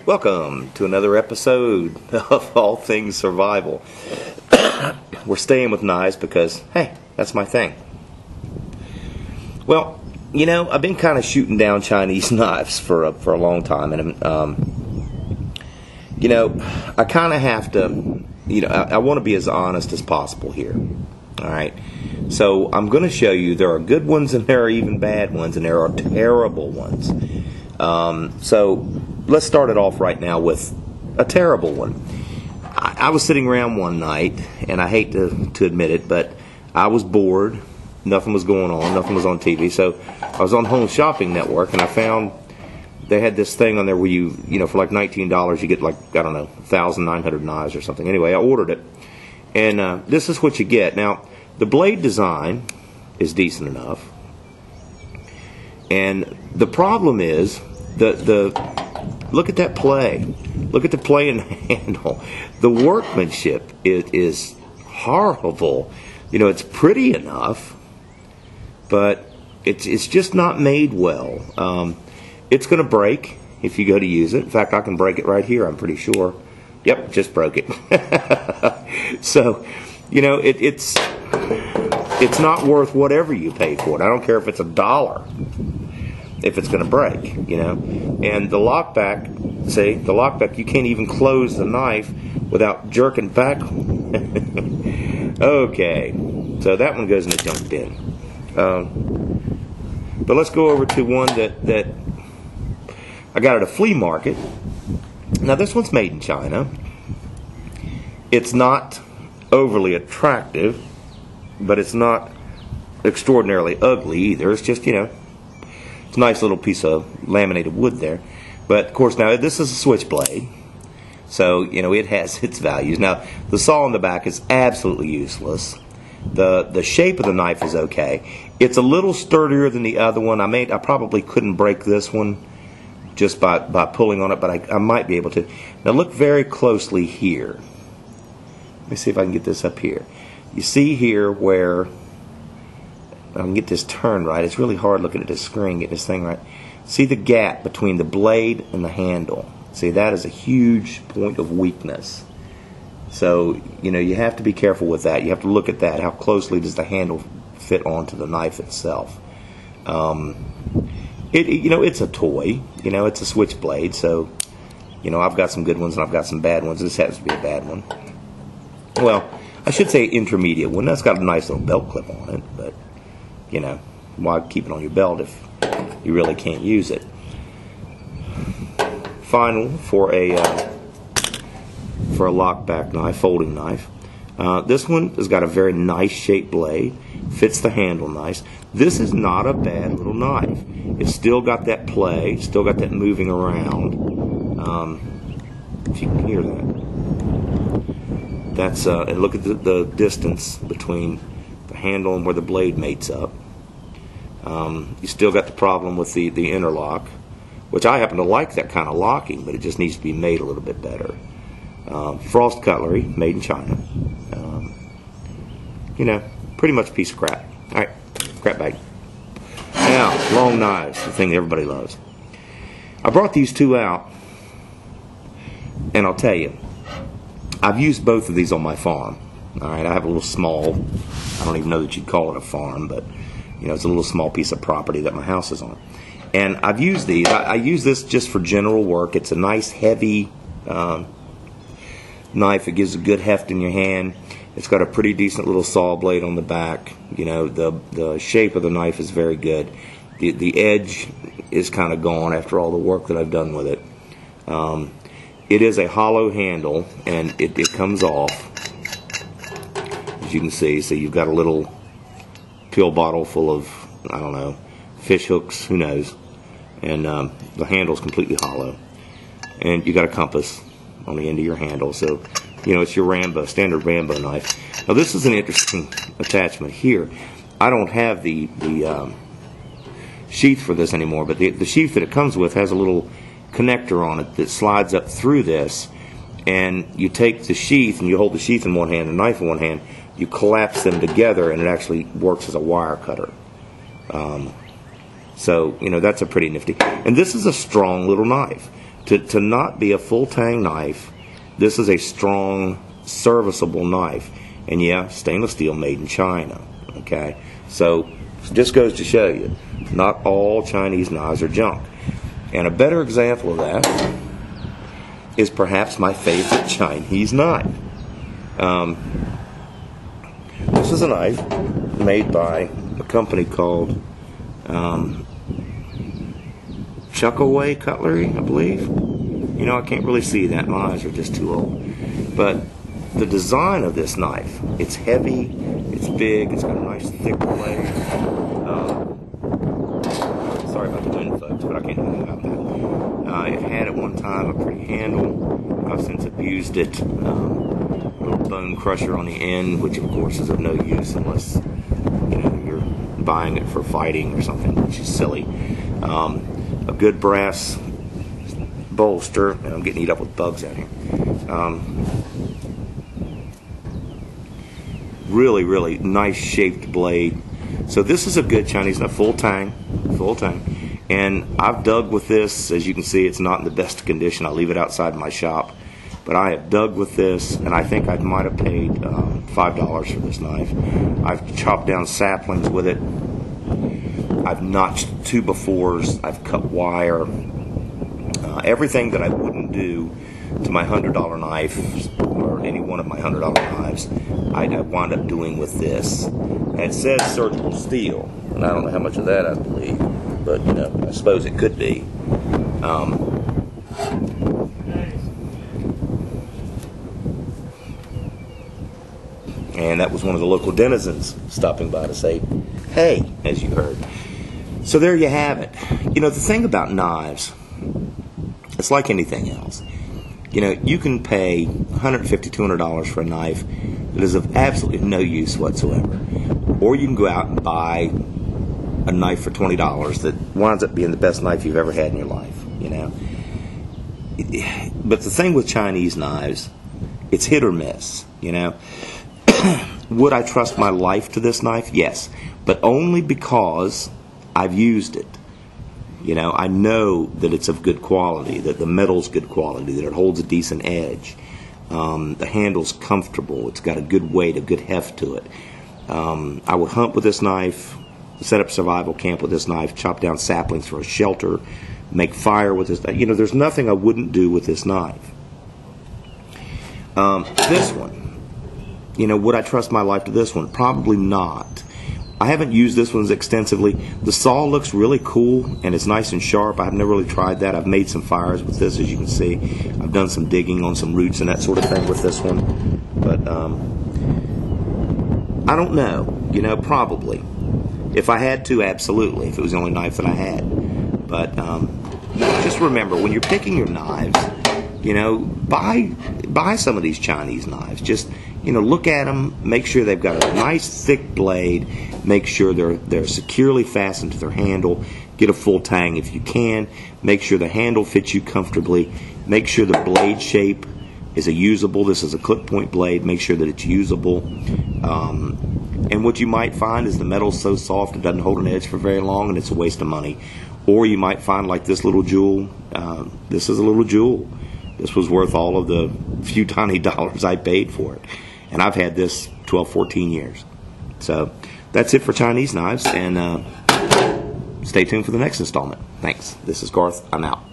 Welcome to another episode of All Things Survival. We're staying with knives because, hey, that's my thing. Well, you know, I've been kind of shooting down Chinese knives for a long time, and you know, I kind of have to, you know, I want to be as honest as possible here. All right, so I'm going to show you there are good ones and there are even bad ones, and there are terrible ones. So let's start it off right now with a terrible one. I was sitting around one night, and I hate to admit it, but I was bored. Nothing was going on. Nothing was on TV. So I was on Home Shopping Network, and I found they had this thing on there where you know, for like $19, you get like, I don't know, 1,900 knives or something. Anyway, I ordered it, and this is what you get. Now, the blade design is decent enough, and the problem is look at that play. Look at the play in the handle. The workmanship is horrible. You know, it's pretty enough, but it's just not made well. It's going to break if you go to use it. In fact, I can break it right here, I'm pretty sure. Yep, just broke it. So, you know, it's not worth whatever you pay for it. I don't care if it's $1. If it's going to break, you know. And the lockback, see, the lockback, you can't even close the knife without jerking back. Okay, so that one goes in the junk bin. But let's go over to one that I got at a flea market. Now, this one's made in China. It's not overly attractive, but it's not extraordinarily ugly either. It's just, you know, it's a nice little piece of laminated wood there. But, of course, now this is a switchblade. So, you know, it has its values. Now, the saw on the back is absolutely useless. The shape of the knife is okay. It's a little sturdier than the other one. I probably couldn't break this one just by pulling on it, but I might be able to. Now, look very closely here. Let me see if I can get this up here. You see here where I can get this turned right. It's really hard looking at this screen, get this thing right. See the gap between the blade and the handle. See, that is a huge point of weakness. So, you know, you have to be careful with that. You have to look at that. How closely does the handle fit onto the knife itself? You know, it's a toy. You know, it's a switchblade. So, you know, I've got some good ones and I've got some bad ones. This happens to be a bad one. Well, I should say intermediate one. That's got a nice little belt clip on it, but you know, why keep it on your belt if you really can't use it? Final for a lockback knife, folding knife. This one has got a very nice shaped blade, fits the handle nice. This is not a bad little knife. It's still got that play, still got that moving around. If you can hear that. That's and look at the distance between the handle and where the blade mates up. You still got the problem with the interlock, which I happen to like that kind of locking, but it just needs to be made a little bit better. Frost cutlery, made in China. You know, pretty much a piece of crap. All right, crap bag. Now, long knives, the thing everybody loves. I brought these two out, and I'll tell you, I've used both of these on my farm. All right, I have a little small, I don't even know that you'd call it a farm, but you know, it's a little small piece of property that my house is on. And I've used these. I use this just for general work. It's a nice, heavy knife. It gives a good heft in your hand. It's got a pretty decent little saw blade on the back. You know, the shape of the knife is very good. The edge is kind of gone after all the work that I've done with it. It is a hollow handle, and it comes off, as you can see. So you've got a little pill bottle full of, I don't know, fish hooks, who knows. And the handle's completely hollow. And you got a compass on the end of your handle. So, you know, it's your standard Rambo knife. Now, this is an interesting attachment here. I don't have the sheath for this anymore, but the sheath that it comes with has a little connector on it that slides up through this. And you take the sheath, and you hold the sheath in one hand and the knife in one hand. You collapse them together, and it actually works as a wire cutter. So, you know, that's a pretty nifty. And this is a strong little knife. To not be a full tang knife, this is a strong, serviceable knife. And yeah, stainless steel made in China. Okay, so just goes to show you, not all Chinese knives are junk. And a better example of that is perhaps my favorite Chinese knife. This is a knife made by a company called Chuckaway Cutlery, I believe. You know, I can't really see that. My eyes are just too old. But the design of this knife, it's heavy, it's big, it's got a nice thick blade. Sorry about the wind, folks, but I can't do anything about that. It had at one time a pretty handle. I've since abused it. A little bone crusher on the end, which of course is of no use unless you're buying it for fighting or something, which is silly. A good brass bolster, and I'm getting eat up with bugs out here. Really, really nice shaped blade. So this is a good Chinese knife, full tang. And I've dug with this. As you can see, it's not in the best condition. I leave it outside my shop. But I have dug with this, and I think I might have paid $5 for this knife. I've chopped down saplings with it. I've notched 2x4s. I've cut wire. Everything that I wouldn't do to my $100 knife, or any one of my $100 knives, I wound up doing with this. And it says surgical steel, and I don't know how much of that I believe, but I suppose it could be. And that was one of the local denizens stopping by to say, hey, as you heard. So there you have it. The thing about knives, it's like anything else. You can pay $150, $200 for a knife that is of absolutely no use whatsoever. Or you can go out and buy a knife for $20 that winds up being the best knife you've ever had in your life, But the thing with Chinese knives, it's hit or miss, Would I trust my life to this knife? Yes. But only because I've used it. I know that it's of good quality, that the metal's good quality, that it holds a decent edge. The handle's comfortable. It's got a good weight, a good heft to it. I would hunt with this knife, set up survival camp with this knife, chop down saplings for a shelter, make fire with this. There's nothing I wouldn't do with this knife. This one, would I trust my life to this one? Probably not. I haven't used this one extensively. The saw looks really cool, and it's nice and sharp. I've never really tried that. I've made some fires with this, as you can see. I've done some digging on some roots and that sort of thing with this one. But I don't know. Probably. If I had to, absolutely. If it was the only knife that I had. But just remember, when you're picking your knives, buy some of these Chinese knives. Just look at them, make sure they've got a nice thick blade, make sure they're securely fastened to their handle. Get a full tang if you can. Make sure the handle fits you comfortably. Make sure the blade shape is a usable. This is a clip point blade. Make sure that it's usable. And what you might find is the metal's so soft it doesn't hold an edge for very long, and it's a waste of money. Or you might find like this little jewel. This is a little jewel. This was worth all of the few tiny dollars I paid for it. And I've had this 12, 14 years. So that's it for Chinese knives, and stay tuned for the next installment. Thanks. This is Garth. I'm out.